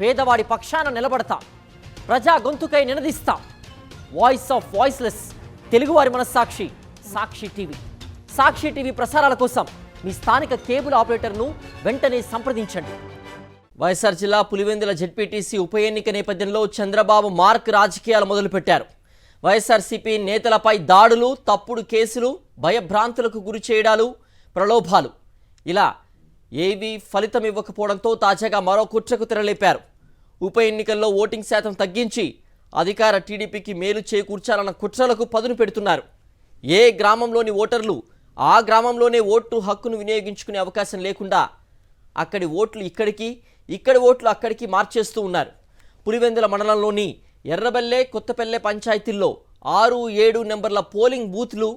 పేదవాడి పక్షాన నిలబడతా, ప్రజా గొంతుకై నినదిస్తా. వాయిస్ ఆఫ్ వాయిస్లెస్, తెలుగువారి మనస్సాక్షి, సాక్షి టీవీ. సాక్షి టీవీ ప్రసారాల కోసం మీ స్థానిక కేబుల్ ఆపరేటర్ను వెంటనే సంప్రదించండి. వైఎస్ఆర్ జిల్లా పులివెందుల జెడ్పీటీసీ ఉప ఎన్నిక నేపథ్యంలో చంద్రబాబు మార్క్ రాజకీయాలు మొదలుపెట్టారు. వైఎస్ఆర్సీపీ నేతలపై దాడులు, తప్పుడు కేసులు, భయభ్రాంతులకు గురి చేయడాలు, ప్రలోభాలు, ఇలా ఏవీ ఫలితం ఇవ్వకపోవడంతో తాజాగా మరో కుట్రకు తెరలేపారు. ఉప ఎన్నికల్లో ఓటింగ్ శాతం తగ్గించి అధికార టీడీపీకి మేలు చేకూర్చాలన్న కుట్రలకు పదును పెడుతున్నారు. ఏ గ్రామంలోని ఓటర్లు ఆ గ్రామంలోనే ఓటు హక్కును వినియోగించుకునే అవకాశం లేకుండా అక్కడి ఓట్లు ఇక్కడికి, ఇక్కడి ఓట్లు అక్కడికి మార్చేస్తూ ఉన్నారు. పులివెందుల మండలంలోని ఎర్రబెల్లె, కొత్తపల్లె పంచాయతీల్లో 6, 7 నెంబర్ల పోలింగ్ బూత్లు,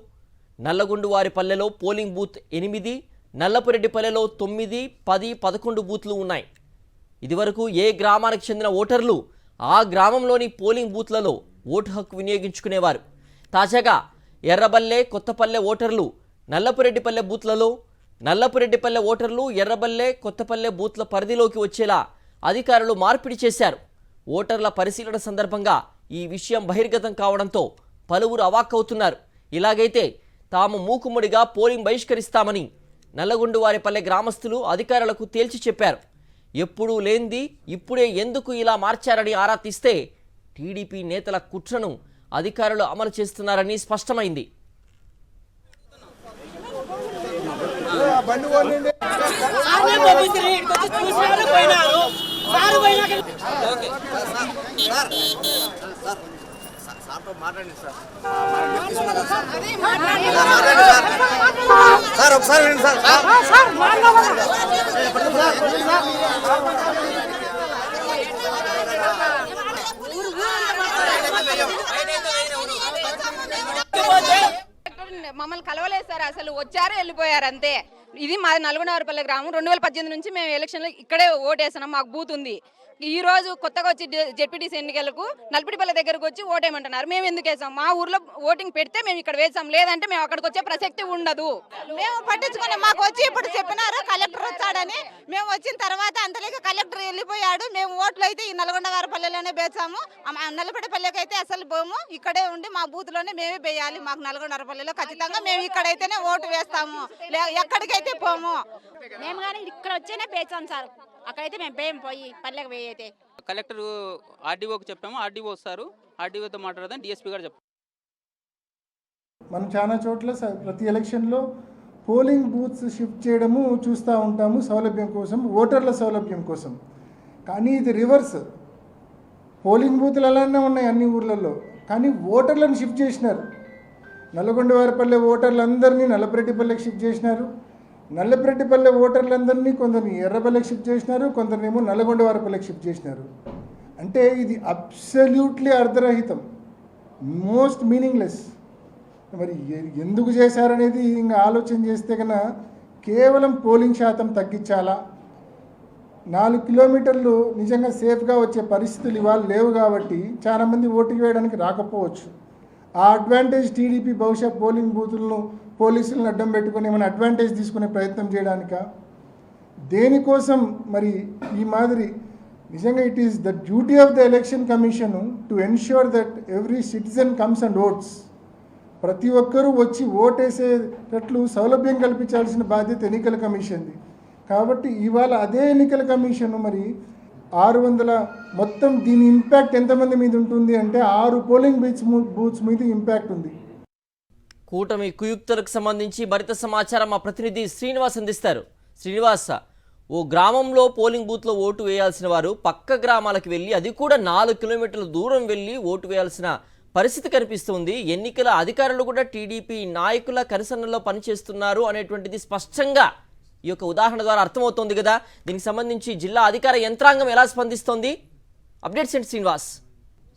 నల్లగొండవారిపల్లెలో పోలింగ్ బూత్ 8, నల్లపురెడ్డిపల్లెలో 9, 10, 11 బూత్లు ఉన్నాయి. ఇదివరకు ఏ గ్రామానికి చెందిన ఓటర్లు ఆ గ్రామంలోని పోలింగ్ బూత్లలో ఓటు హక్కు వినియోగించుకునేవారు. తాజాగా ఎర్రబెల్లె, కొత్తపల్లె ఓటర్లు నల్లపురెడ్డిపల్లె బూత్లలో, నల్లపురెడ్డిపల్లె ఓటర్లు ఎర్రబెల్లె, కొత్తపల్లె బూత్ల పరిధిలోకి వచ్చేలా అధికారులు మార్పిడి చేశారు. ఓటర్ల పరిశీలన సందర్భంగా ఈ విషయం బహిర్గతం కావడంతో పలువురు అవాక్కవుతున్నారు. ఇలాగైతే తాము మూకుమ్మడిగా పోలింగ్ బహిష్కరిస్తామని నల్లగొండవారిపల్లె గ్రామస్తులు అధికారులకు తేల్చి చెప్పారు. ఎప్పుడూ లేనిది ఇప్పుడే ఎందుకు ఇలా మార్చారని ఆరా తీస్తే టీడీపీ నేతల కుట్రను అధికారులు అమలు చేస్తున్నారని స్పష్టమైంది. మమ్మల్ని కలవలేదు సార్, అసలు వచ్చారు వెళ్ళిపోయారు అంతే. ఇది మాది నల్గొండవారిపల్లె గ్రామం. 2018 నుంచి మేము ఎలక్షన్లో ఇక్కడే ఓటేస్తున్నాం, మాకు బూత్ ఉంది. ఈ రోజు కొత్తగా వచ్చి జెడ్పీటీసీ ఎన్నికలకు నల్పిడిపల్లె దగ్గరకు వచ్చి ఓటేయమంటున్నారు. మేము ఎందుకు వేసాం? మా ఊర్లో ఓటింగ్ పెడితే మేము ఇక్కడ వేసాం, లేదంటే మేము అక్కడికి వచ్చే ప్రసక్తి ఉండదు. మేము పట్టించుకున్నాం. మాకు వచ్చి ఇప్పుడు చెప్పినారు కలెక్టర్ వచ్చాడని. మేము వచ్చిన తర్వాత అంతలేక కలెక్టర్ వెళ్ళిపోయాడు. మేము ఓట్లు అయితే ఈ నల్గొండవారిపల్లెలోనే వేసాము. నల్లపడిపల్లెకి అయితే అసలు పోము, ఇక్కడే ఉండి మా బూత్ లోనే మేమే వేయాలి. మాకు నల్గొండవారిపల్లెలో ఖచ్చితంగా మేము ఇక్కడైతేనే ఓటు వేస్తాము, ఎక్కడికైతే పోము. మేము కానీ ఇక్కడ వచ్చేనే వేసాం సార్, అక్కడైతే మేము భయం పోయి పల్లెకి పోయి అయితే. కలెక్టర్ ఆర్డీఓకి చెప్పాము, ఆర్డీఓ వస్తారు, ఆర్డీఓతో మాట్లాడదాం, డిఎస్పీ గారు చెప్పారు. మనం చాలా చోట్ల ప్రతి ఎలక్షన్లో పోలింగ్ బూత్స్ షిఫ్ట్ చేయడము చూస్తూ ఉంటాము, సౌలభ్యం కోసం, ఓటర్ల సౌలభ్యం కోసం. కానీ ఇది రివర్స్. పోలింగ్ బూత్లు అలానే ఉన్నాయి అన్ని ఊర్లలో, కానీ ఓటర్లను షిఫ్ట్ చేసినారు. నల్లగొండవారిపల్లె ఓటర్లందరినీ నల్లపురెడ్డిపల్లెకి షిఫ్ట్ చేసినారు. నల్లపురెడ్డిపల్లె ఓటర్లందరినీ కొందరిని ఎర్రబెల్లెకి షిఫ్ట్ చేసినారు, కొందరినేమో నల్లగొండవారిపల్లెకి షిఫ్ట్ చేసినారు. అంటే ఇది అబ్సల్యూట్లీ అర్ధరహితం, మోస్ట్ మీనింగ్లెస్. మరి ఎందుకు చేశారనేది ఇంకా ఆలోచన చేస్తే కన్నా కేవలం పోలింగ్ శాతం తగ్గించాలా, 4 కిలోమీటర్లు నిజంగా సేఫ్గా వచ్చే పరిస్థితులు ఇవాళ లేవు కాబట్టి చాలామంది ఓటు వేయడానికి రాకపోవచ్చు. ఆ అడ్వాంటేజ్ టీడీపీ బహుశా పోలింగ్ బూతులను పోలీసులను అడ్డం పెట్టుకుని ఏమైనా అడ్వాంటేజ్ తీసుకునే ప్రయత్నం చేయడానిక, దేనికోసం మరి ఈ మాదిరి? నిజంగా it is the duty of the election commission to ensure that every citizen comes and votes. ప్రతి ఒక్కరూ వచ్చి ఓటేసేటట్లు సౌలభ్యం కల్పించాల్సిన బాధ్యత ఎన్నికల కమిషన్ది. కాబట్టి ఇవాళ అదే ఎన్నికల కమిషన్ మరి 600 మొత్తం దీని ఇంపాక్ట్ ఎంతమంది మీద ఉంటుంది అంటే 6 పోలింగ్ బూత్స్ మీద ఇంపాక్ట్ ఉంది. కూటమి కుయుక్తులకు సంబంధించి మరింత సమాచారం మా ప్రతినిధి శ్రీనివాస్ అందిస్తారు. శ్రీనివాస్, ఓ గ్రామంలో పోలింగ్ బూత్లో ఓటు వేయాల్సిన వారు పక్క గ్రామాలకు వెళ్ళి, అది కూడా 4 కిలోమీటర్ల దూరం వెళ్ళి ఓటు వేయాల్సిన పరిస్థితి కనిపిస్తుంది. ఎన్నికల అధికారులు కూడా టీడీపీ నాయకుల కనుసన్నల్లో పనిచేస్తున్నారు అనేటువంటిది స్పష్టంగా ఈ యొక్క ఉదాహరణ ద్వారా అర్థమవుతోంది కదా. దీనికి సంబంధించి జిల్లా అధికార యంత్రాంగం ఎలా స్పందిస్తోంది? అప్డేట్స్ ఏంటి శ్రీనివాస్?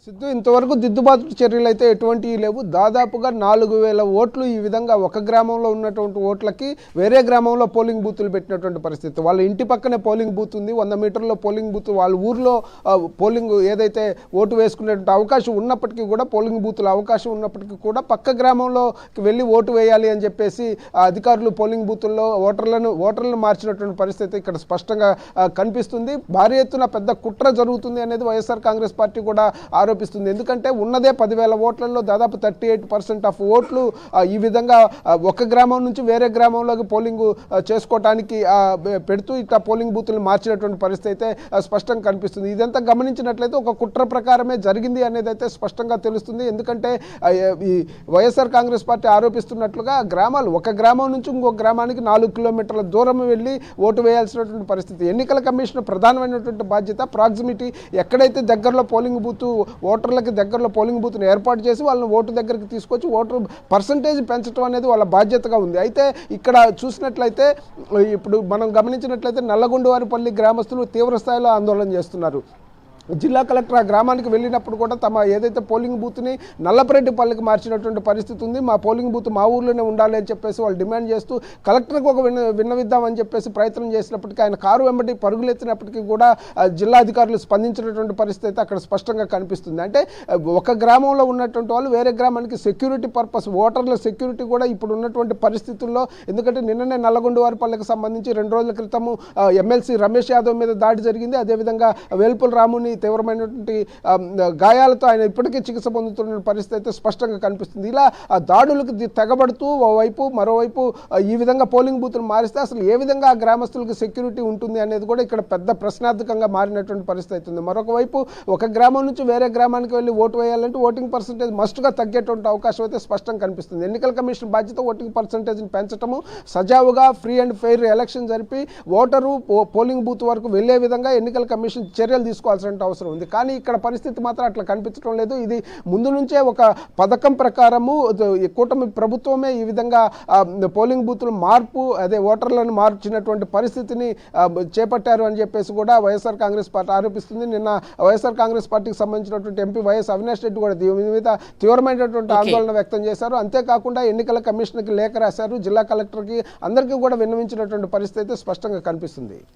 సిద్ధు, ఇంతవరకు దిద్దుబాటు చర్యలు అయితే ఎటువంటివి లేవు. దాదాపుగా 4,000 ఓట్లు ఈ విధంగా ఒక గ్రామంలో ఉన్నటువంటి ఓట్లకి వేరే గ్రామంలో పోలింగ్ బూతులు పెట్టినటువంటి పరిస్థితి. వాళ్ళ ఇంటి పక్కనే పోలింగ్ బూత్ ఉంది, 100 మీటర్లో పోలింగ్ బూత్, వాళ్ళ ఊర్లో పోలింగ్ ఏదైతే ఓటు వేసుకునేటువంటి అవకాశం ఉన్నప్పటికీ కూడా, పోలింగ్ బూతుల అవకాశం ఉన్నప్పటికీ కూడా పక్క గ్రామంలోకి వెళ్ళి ఓటు వేయాలి అని చెప్పేసి అధికారులు పోలింగ్ బూతుల్లో ఓటర్లను మార్చినటువంటి పరిస్థితి ఇక్కడ స్పష్టంగా కనిపిస్తుంది. భారీ ఎత్తున పెద్ద కుట్ర జరుగుతుంది అనేది వైఎస్ఆర్ కాంగ్రెస్ పార్టీ కూడా ఆరోపిస్తుంది. ఎందుకంటే ఉన్నదే 10,000 ఓట్లలో దాదాపు 38% ఆఫ్ ఓట్లు ఈ విధంగా ఒక గ్రామం నుంచి వేరే గ్రామంలోకి పోలింగ్ చేసుకోవటానికి పెడుతూ ఇట్లా పోలింగ్ బూతులు మార్చినటువంటి పరిస్థితి అయితే స్పష్టంగా కనిపిస్తుంది. ఇదంతా గమనించినట్లయితే ఒక కుట్ర ప్రకారమే జరిగింది అనేది అయితే స్పష్టంగా తెలుస్తుంది. ఎందుకంటే ఈ వైఎస్ఆర్ కాంగ్రెస్ పార్టీ ఆరోపిస్తున్నట్లుగా గ్రామాలు, ఒక గ్రామం నుంచి ఇంకో గ్రామానికి 4 కిలోమీటర్ల దూరం వెళ్ళి ఓటు వేయాల్సినటువంటి పరిస్థితి. ఎన్నికల కమిషన్ ప్రధానమైనటువంటి బాధ్యత ప్రాక్సిమిటీ, ఎక్కడైతే దగ్గరలో పోలింగ్ బూత్, ఓటర్లకి దగ్గరలో పోలింగ్ బూత్ను ఏర్పాటు చేసి వాళ్ళని ఓటు దగ్గరికి తీసుకొచ్చి ఓటర్ పర్సంటేజ్ పెంచడం అనేది వాళ్ళ బాధ్యతగా ఉంది. అయితే ఇక్కడ చూసినట్లయితే, ఇప్పుడు మనం గమనించినట్లయితే నల్లగొండవారిపల్లి గ్రామస్తులు తీవ్ర స్థాయిలో ఆందోళన చేస్తున్నారు. జిల్లా కలెక్టర్ ఆ గ్రామానికి వెళ్ళినప్పుడు కూడా తమ ఏదైతే పోలింగ్ బూత్ని నల్లపరెడ్డిపల్లికి మార్చినటువంటి పరిస్థితి ఉంది. మా పోలింగ్ బూత్ మా ఊర్లోనే ఉండాలి అని చెప్పేసి వాళ్ళు డిమాండ్ చేస్తూ కలెక్టర్కి ఒక విన్నవిద్దామని చెప్పేసి ప్రయత్నం చేసినప్పటికీ, ఆయన కారు వెంబడి పరుగులెత్తినప్పటికీ కూడా జిల్లా అధికారులు స్పందించినటువంటి పరిస్థితి అయితే అక్కడ స్పష్టంగా కనిపిస్తుంది. అంటే ఒక గ్రామంలో ఉన్నటువంటి వాళ్ళు వేరే గ్రామానికి సెక్యూరిటీ పర్పస్, ఓటర్ల సెక్యూరిటీ కూడా ఇప్పుడు ఉన్నటువంటి పరిస్థితుల్లో, ఎందుకంటే నిన్ననే నల్లగొండవారిపల్లికి సంబంధించి 2 రోజుల క్రితము ఎమ్మెల్సీ రమేష్ యాదవ్ మీద దాడి జరిగింది. అదేవిధంగా వేల్పుల రాముని తీవ్రమైనటువంటి గాయాలతో ఆయన ఇప్పటికీ చికిత్స పొందుతున్న పరిస్థితి అయితే స్పష్టంగా కనిపిస్తుంది. ఇలా ఆ దాడులకు తెగబడుతూ ఓవైపు మరోవైపు ఈ విధంగా పోలింగ్ బూత్ను మారిస్తే అసలు ఏ విధంగా ఆ గ్రామస్తులకు సెక్యూరిటీ ఉంటుంది అనేది కూడా ఇక్కడ పెద్ద ప్రశ్నార్థకంగా మారినటువంటి పరిస్థితి అవుతుంది. మరొక వైపు ఒక గ్రామం నుంచి వేరే గ్రామానికి వెళ్ళి ఓటు వేయాలంటే ఓటింగ్ పర్సంటేజ్ మస్ట్గా తగ్గేటువంటి అవకాశం అయితే స్పష్టంగా కనిపిస్తుంది. ఎన్నికల కమిషన్ బాధ్యత ఓటింగ్ పర్సంటేజ్ని పెంచడము, సజావుగా ఫ్రీ అండ్ ఫెయిర్ ఎలక్షన్ జరిపి ఓటరు పోలింగ్ బూత్ వరకు వెళ్లే విధంగా ఎన్నికల కమిషన్ చర్యలు తీసుకోవాల్సిన అవసరం ఉంది. కానీ ఇక్కడ పరిస్థితి మాత్రం అట్లా కనిపించడం లేదు. ఇది ముందు నుంచే ఒక పథకం ప్రకారము కూటమి ప్రభుత్వమే ఈ విధంగా పోలింగ్ బూత్ల మార్పు, అదే ఓటర్లను మార్చినటువంటి పరిస్థితిని చేపట్టారు అని చెప్పేసి కూడా వైఎస్ఆర్ కాంగ్రెస్ పార్టీ ఆరోపిస్తుంది. నిన్న వైఎస్ఆర్ కాంగ్రెస్ పార్టీకి సంబంధించినటువంటి ఎంపీ వైఎస్ అవినాష్ రెడ్డి కూడా దీని మీద తీవ్రమైనటువంటి ఆందోళన వ్యక్తం చేశారు. అంతేకాకుండా ఎన్నికల కమిషన్కి లేఖ రాశారు, జిల్లా కలెక్టర్కి, అందరికీ కూడా విన్నవించినటువంటి పరిస్థితి అయితే స్పష్టంగా కనిపిస్తుంది.